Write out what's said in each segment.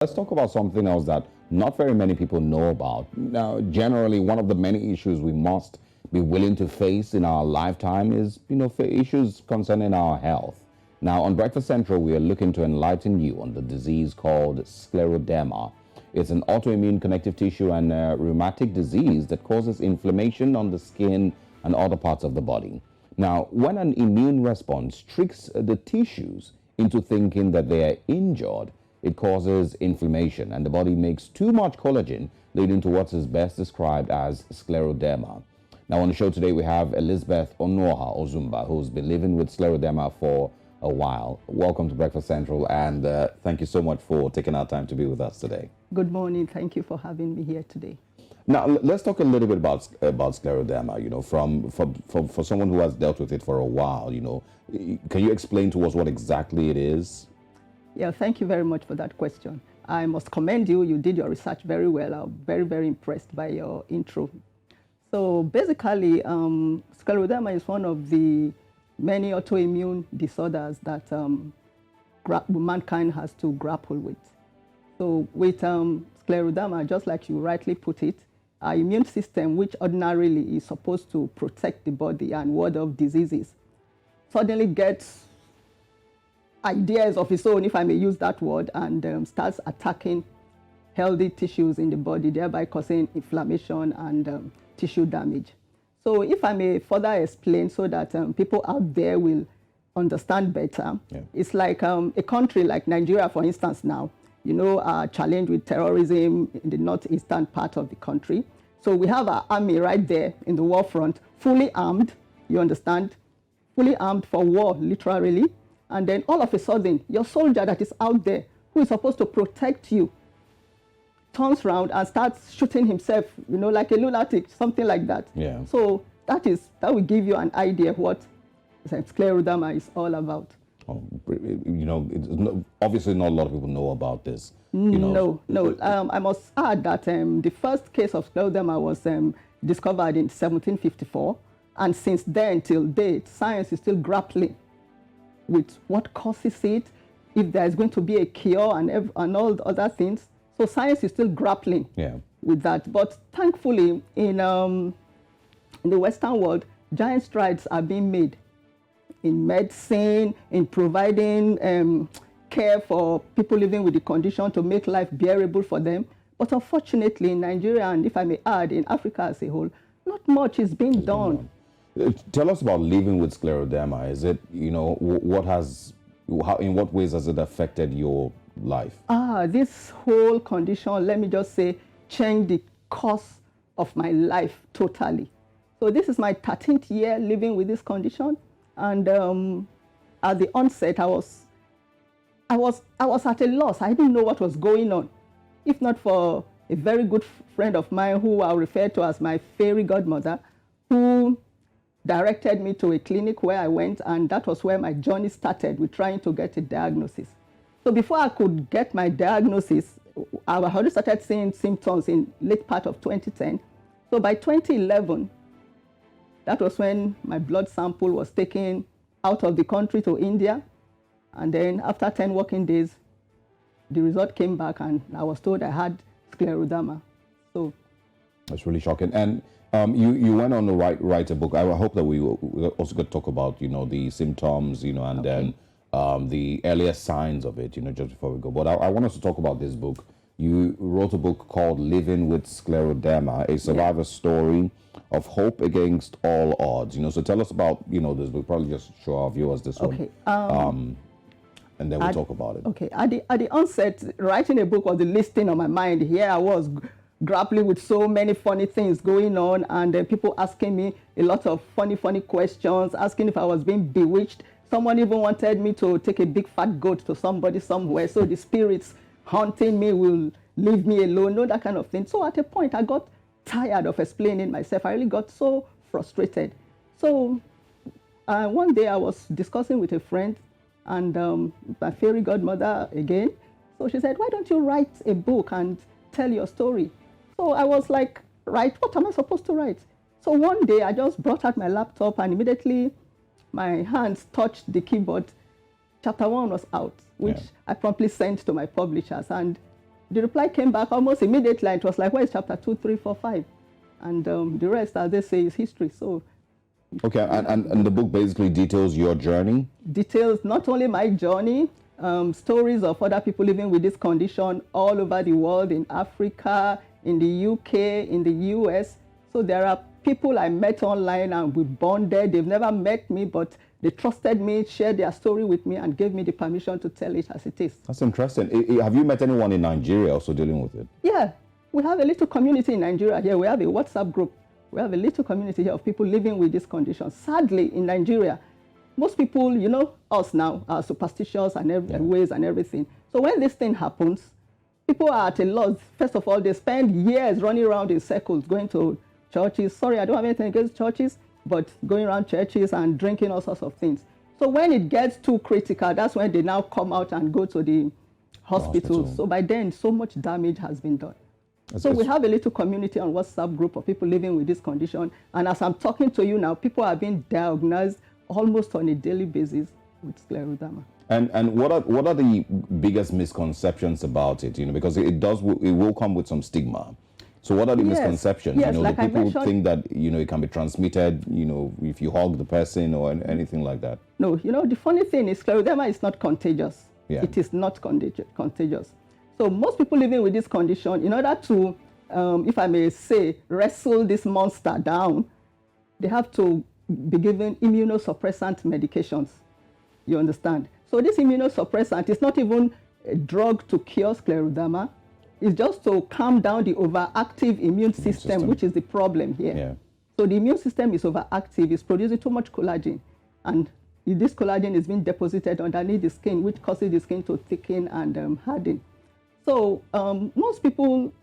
Let's talk about something else that not very many people know about. Now, generally, one of the many issues we must be willing to face in our lifetime is, issues concerning our health. Now, on Breakfast Central, we are looking to enlighten you on the disease called Scleroderma. It's an autoimmune connective tissue and rheumatic disease that causes inflammation on the skin and other parts of the body. Now, when an immune response tricks the tissues into thinking that they are injured, it causes inflammation and the body makes too much collagen, leading to what is best described as scleroderma. Now, on the show today, we have Elizabeth Onuoha-Ozumba, who's been living with scleroderma for a while. Welcome to Breakfast Central, and thank you so much for taking our time to be with us today. Good morning. Thank you for having me here today. Now, let's talk a little bit about scleroderma. For someone who has dealt with it for a while, can you explain to us what exactly it is? Yeah, thank you very much for that question. I must commend you. You did your research very well. I'm very, very impressed by your intro. So basically, scleroderma is one of the many autoimmune disorders that mankind has to grapple with. So with scleroderma, just like you rightly put it, our immune system, which ordinarily is supposed to protect the body and ward off diseases, suddenly gets ideas of its own, if I may use that word, and starts attacking healthy tissues in the body, thereby causing inflammation and tissue damage. So if I may further explain so that people out there will understand better, it's like a country like Nigeria, for instance, now, are challenged with terrorism in the northeastern part of the country. So we have our army right there in the war front, fully armed, you understand, fully armed for war, literally. And then all of a sudden, your soldier that is out there, who is supposed to protect you, turns around and starts shooting himself, like a lunatic, something like that. Yeah. So that will give you an idea what scleroderma is all about. Oh, obviously not a lot of people know about this. No. I must add that the first case of scleroderma was discovered in 1754. And since then till date, science is still grappling with what causes it, if there is going to be a cure and all the other things. So science is still grappling with that. But thankfully, in the Western world, giant strides are being made in medicine, in providing care for people living with the condition to make life bearable for them. But unfortunately, in Nigeria, and if I may add, in Africa as a whole, not much is being done. Tell us about living with scleroderma. Is it, in what ways has it affected your life? This whole condition, let me just say, changed the course of my life totally. So this is my 13th year living with this condition. And at the onset, I was at a loss. I didn't know what was going on. If not for a very good friend of mine who I'll refer to as my fairy godmother, who directed me to a clinic where I went, and that was where my journey started with trying to get a diagnosis. So before I could get my diagnosis, I already started seeing symptoms in late part of 2010. So by 2011, that was when my blood sample was taken out of the country to India. And then after 10 working days, the result came back and I was told I had scleroderma. So that's really shocking. And you went on to write a book. I hope that we also could talk about, the symptoms, and then the earlier signs of it, just before we go. But I want us to talk about this book. You wrote a book called Living with Scleroderma, a survivor's story of hope against all odds. So tell us about, this book. Probably just show our viewers this one. And then we'll talk about it. Okay. At the onset, writing a book was the least thing on my mind. Here I was grappling with so many funny things going on, and then people asking me a lot of funny questions, asking if I was being bewitched. Someone even wanted me to take a big fat goat to somebody somewhere, so the spirits haunting me will leave me alone, that kind of thing. So at a point, I got tired of explaining myself. I really got so frustrated. So one day I was discussing with a friend, and my fairy godmother again. So she said, why don't you write a book and tell your story? So I was like, write? What am I supposed to write? So one day I just brought out my laptop and immediately my hands touched the keyboard. Chapter 1 was out, which I promptly sent to my publishers. And the reply came back almost immediately. It was like, where is chapter 2, 3, 4, 5? And the rest, as they say, is history. So, okay, and the book basically details your journey? Details not only my journey, stories of other people living with this condition all over the world, in Africa, in the UK, in the US. So there are people I met online and we bonded. They've never met me, but they trusted me, shared their story with me, and gave me the permission to tell it as it is. That's interesting. Have you met anyone in Nigeria also dealing with it? Yeah, we have a little community in Nigeria here. We have a WhatsApp group. We have a little community here of people living with this condition. Sadly, in Nigeria, most people, you know, us now are superstitious and ways and everything. So when this thing happens, people are at a loss. First of all, they spend years running around in circles, going to churches. Sorry, I don't have anything against churches, but going around churches and drinking all sorts of things. So when it gets too critical, that's when they now come out and go to the hospital. So by then, so much damage has been done. So we have a little community on WhatsApp group of people living with this condition. And as I'm talking to you now, people are being diagnosed almost on a daily basis with scleroderma. And what are the biggest misconceptions about it? You know, because it will come with some stigma. So what are the misconceptions? Yes, you know, like the people think that, you know, it can be transmitted, you know, if you hug the person or anything like that. No, you know, the funny thing is scleroderma is not contagious. Yeah. It is not contagious. So most people living with this condition, in order to, if I may say, wrestle this monster down, they have to be given immunosuppressant medications. You understand? So this immunosuppressant is not even a drug to cure scleroderma. It's just to calm down the overactive immune system, which is the problem here. Yeah. So the immune system is overactive, it's producing too much collagen. And this collagen is being deposited underneath the skin, which causes the skin to thicken and harden. So most people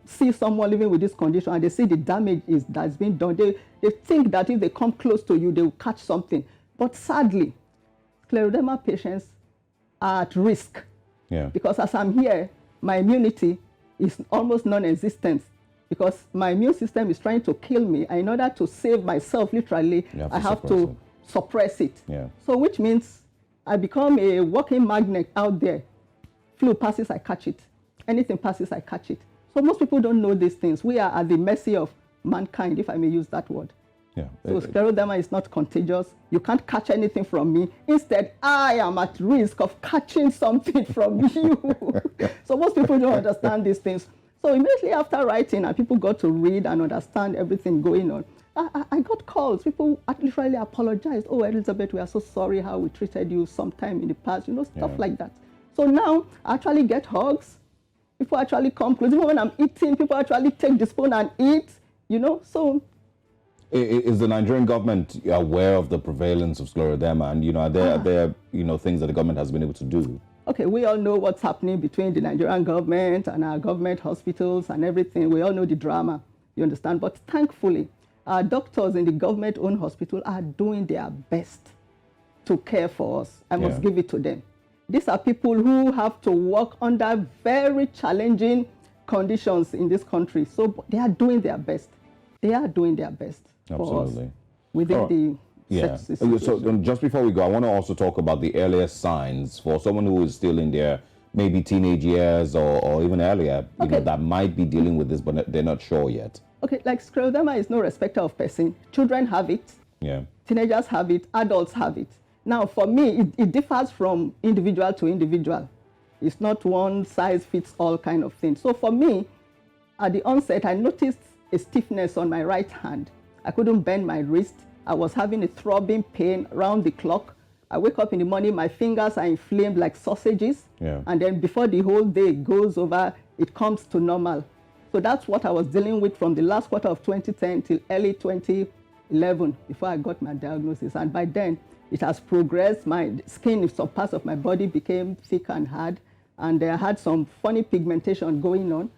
see someone living with this condition and they see the damage that's been done. They think that if they come close to you, they will catch something. But sadly, scleroderma patients are at risk. Yeah. Because as I'm here, my immunity is almost non-existent because my immune system is trying to kill me. And in order to save myself, literally, I have to suppress it. Yeah. So which means I become a walking magnet out there. Flu passes, I catch it. Anything passes, I catch it. So most people don't know these things. We are at the mercy of mankind, if I may use that word. Yeah. So scleroderma is not contagious. You can't catch anything from me. Instead, I am at risk of catching something from you. So most people don't understand these things. So immediately after writing, and people got to read and understand everything going on, I got calls. People literally apologized. Oh, Elizabeth, we are so sorry how we treated you sometime in the past, you know, stuff like that. So now I actually get hugs. People actually come close. Even when I'm eating, people actually take the spoon and eat, you know. So is the Nigerian government aware of the prevalence of scleroderma? And, you know, are there you know, things that the government has been able to do? Okay, we all know what's happening between the Nigerian government and our government hospitals and everything. We all know the drama, you understand? But thankfully, our doctors in the government-owned hospital are doing their best to care for us. I must give it to them. These are people who have to work under very challenging conditions in this country. So they are doing their best. They are doing their best for us within the So just before we go, I want to also talk about the earliest signs for someone who is still in their maybe teenage years or even earlier, you know, that might be dealing with this, but they're not sure yet. Okay, like scleroderma is no respecter of person. Children have it. Yeah. Teenagers have it. Adults have it. Now, for me, it differs from individual to individual. It's not one size fits all kind of thing. So for me, at the onset, I noticed a stiffness on my right hand. I couldn't bend my wrist. I was having a throbbing pain round the clock. I wake up in the morning, my fingers are inflamed like sausages. Yeah. And then before the whole day goes over, it comes to normal. So that's what I was dealing with from the last quarter of 2010 till early 2011 before I got my diagnosis. And by then, it has progressed. My skin in some parts of my body became thick and hard. And I had some funny pigmentation going on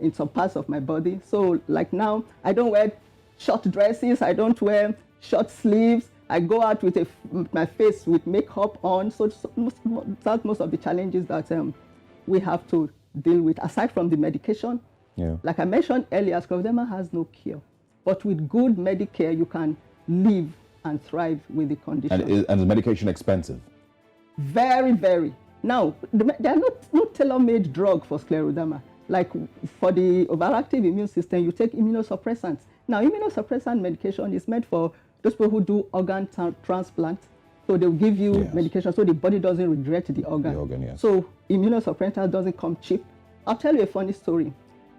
in some parts of my body. So like now, I don't wear short dresses. I don't wear short sleeves. I go out with my face with makeup on. So that's most of the challenges that we have to deal with. Aside from the medication, like I mentioned earlier, scleroderma has no cure. But with good Medicare, you can live and thrive with the condition. And is medication expensive? Very, very. Now, there are no tailor-made drug for scleroderma. Like for the overactive immune system, you take immunosuppressants. Now, immunosuppressant medication is meant for those people who do organ transplant. So they'll give you medication so the body doesn't reject the organ. Yes. So immunosuppressant doesn't come cheap. I'll tell you a funny story.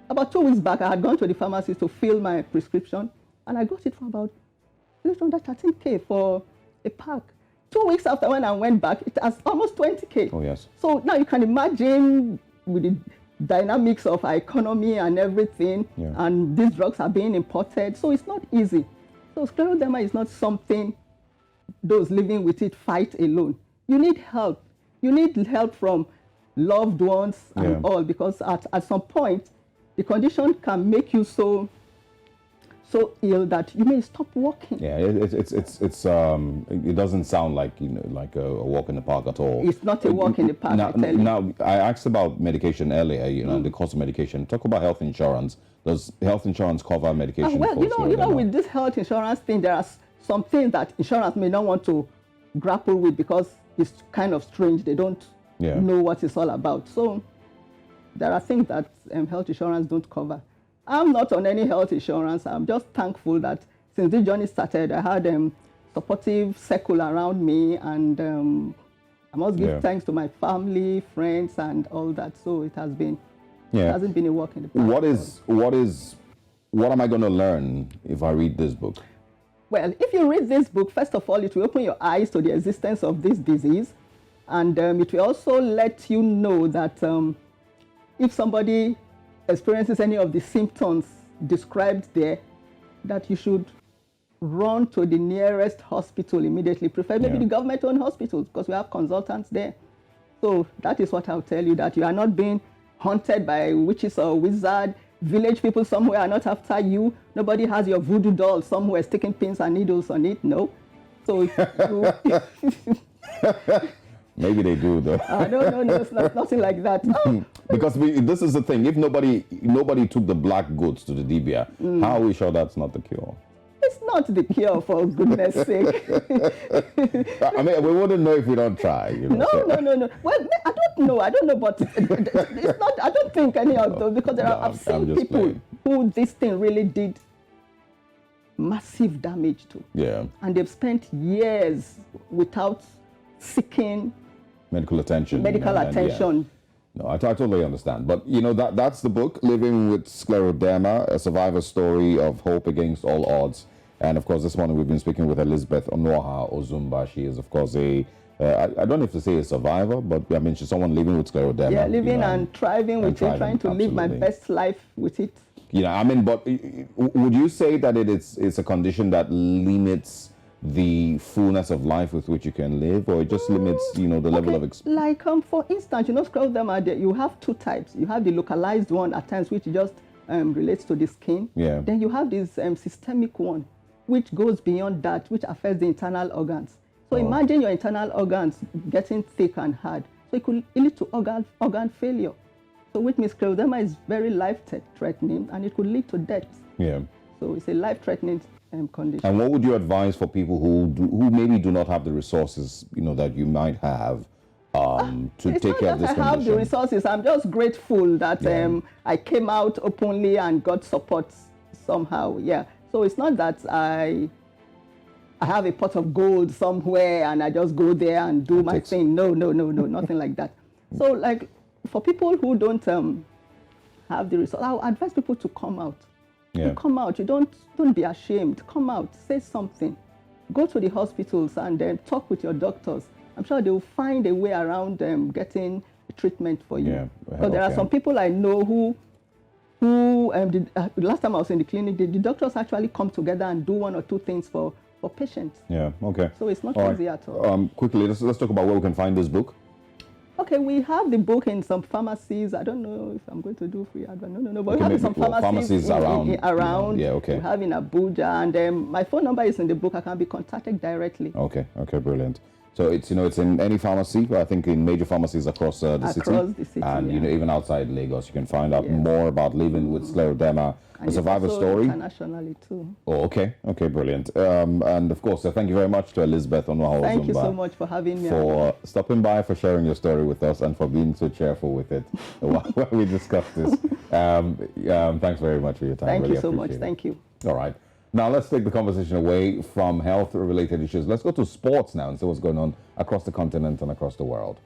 About 2 weeks back, I had gone to the pharmacy to fill my prescription, and I got it for about 13K for a pack. 2 weeks after when I went back, it has almost 20K. Oh, yes. So now you can imagine with the dynamics of our economy and everything, and these drugs are being imported. So it's not easy. So scleroderma is not something those living with it fight alone. You need help. You need help from loved ones and all, because at some point, the condition can make you so ill that you may stop walking. Yeah, it doesn't sound like like a walk in the park at all. It's not a walk in the park. Now, I asked about medication earlier. The cost of medication. Talk about health insurance. Does health insurance cover medication? Well, with this health insurance thing, there are some things that insurance may not want to grapple with because it's kind of strange. They don't know what it's all about. So there are things that health insurance don't cover. I'm not on any health insurance. I'm just thankful that since this journey started, I had supportive circle around me, and I must give thanks to my family, friends, and all that. So it has been, it hasn't been a walk in the park. What am I going to learn if I read this book? Well, if you read this book, first of all, it will open your eyes to the existence of this disease, and it will also let you know that if somebody experiences any of the symptoms described there, that you should run to the nearest hospital immediately, preferably the government-owned hospitals, because we have consultants there. So that is what I'll tell you, that you are not being haunted by witches or wizards. Village people somewhere are not after you. Nobody has your voodoo doll somewhere sticking pins and needles on it. No. So maybe they do though. No, it's nothing like that. Because this is the thing. If nobody took the black goats to the dibia, how are we sure that's not the cure? It's not the cure, for goodness sake. I mean, we wouldn't know if we don't try. No. Well, I don't know, but it's not. I don't think any of those, because I've seen people who this thing really did massive damage to. Yeah. And they've spent years without seeking medical attention. No, I totally understand. But, that's the book, Living with Scleroderma, a survivor story of hope against all odds. And, of course, this morning we've been speaking with Elizabeth Onuoha-Ozumba. She is, of course, I don't know if to say a survivor, but, I mean, she's someone living with scleroderma. Yeah, living and thriving with it, trying to live my best life with it. But would you say that it's a condition that limits the fullness of life with which you can live, or it just limits, the level of experience? Like, for instance, scleroderma, you have two types. You have the localized one at times, which just relates to the skin. Yeah. Then you have this systemic one, which goes beyond that, which affects the internal organs. So imagine your internal organs getting thick and hard. So it could lead to organ failure. So which means scleroderma is very life-threatening, and it could lead to death. Yeah. So it's a life-threatening condition. And what would you advise for people who maybe do not have the resources, that you might have to take care of this condition? I have the resources. I'm just grateful that I came out openly and got support somehow. Yeah. So it's not that I have a pot of gold somewhere and I just go there and do my thing. No, nothing like that. So, like, for people who don't have the resources, I'll advise people to come out. Yeah. You come out. You don't be ashamed. Come out. Say something. Go to the hospitals and then talk with your doctors. I'm sure they will find a way around getting treatment for you. Yeah. Because there are some people I know who last time I was in the clinic, the doctors actually come together and do one or two things for patients. Yeah. Okay. So it's not easy at all. Quickly, let's talk about where we can find this book. Okay, we have the book in some pharmacies. I don't know if I'm going to do free advert. No. But we have some pharmacies around. Yeah, okay. We have in Abuja, and my phone number is in the book. I can be contacted directly. Okay, brilliant. So it's it's in any pharmacy. I think in major pharmacies across the city. Across the city, And yeah. even outside Lagos, you can find out Yes. more about living with scleroderma, And the survivor it's also story. internationally too. Oh, okay, brilliant. And of course, thank you very much to Elizabeth Onuoha-Ozumba. Thank you so much for having me. For stopping by, for sharing your story with us, and for being so cheerful with it while we discuss this. Thanks very much for your time. Thank Really you so much. appreciate it. Thank you. All right. Now let's take the conversation away from health-related issues. Let's go to sports now and see what's going on across the continent and across the world.